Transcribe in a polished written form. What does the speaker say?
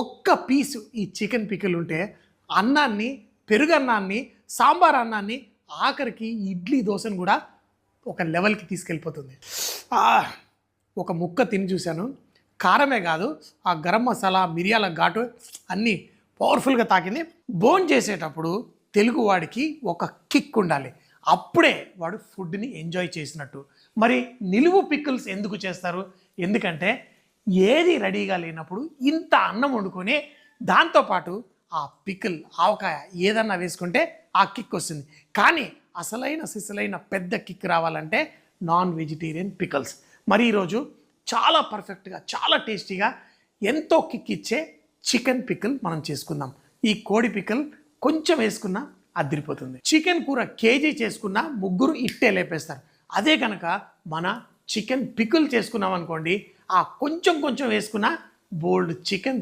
ఒక్క పీసు ఈ chicken pickle ఉంటే అన్నాన్ని, పెరుగన్నాన్ని, సాంబార్ అన్నాన్ని, ఆఖరికి ఇడ్లీ దోశను కూడా ఒక లెవెల్కి తీసుకెళ్ళిపోతుంది. ఒక ముక్క తిని చూశాను, కారమే కాదు ఆ గరం మసాలా, మిరియాల ఘాటు అన్నీ పవర్ఫుల్గా తాకింది. భోజనం చేసేటప్పుడు తెలుగు వాడికి ఒక కిక్ ఉండాలి, అప్పుడే వాడు ఫుడ్ని ఎంజాయ్ చేసినట్టు. మరి నిలువు పికిల్స్ ఎందుకు చేస్తారు? ఎందుకంటే ఏది రెడీగా లేనప్పుడు ఇంత అన్నం వండుకొని దాంతోపాటు ఆ పికిల్, ఆవకాయ ఏదన్నా వేసుకుంటే ఆ కిక్ వస్తుంది. కానీ సిసలైన పెద్ద కిక్ రావాలంటే నాన్ వెజిటేరియన్ పికిల్స్. మరి ఈరోజు చాలా పర్ఫెక్ట్గా, చాలా టేస్టీగా, ఎంతో కిక్ ఇచ్చే చికెన్ పికిల్ మనం చేసుకుందాం. ఈ కోడి పికిల్ కొంచెం వేసుకున్నా అదిరిపోతుంది. చికెన్ కూర కేజీ చేసుకున్నా ముగ్గురు ఇట్టే లేపేస్తారు. అదే కనుక మన చికెన్ పికిల్ చేసుకున్నాం అనుకోండి, ఆ కొంచెం వేసుకున్న బోల్డ్ చికెన్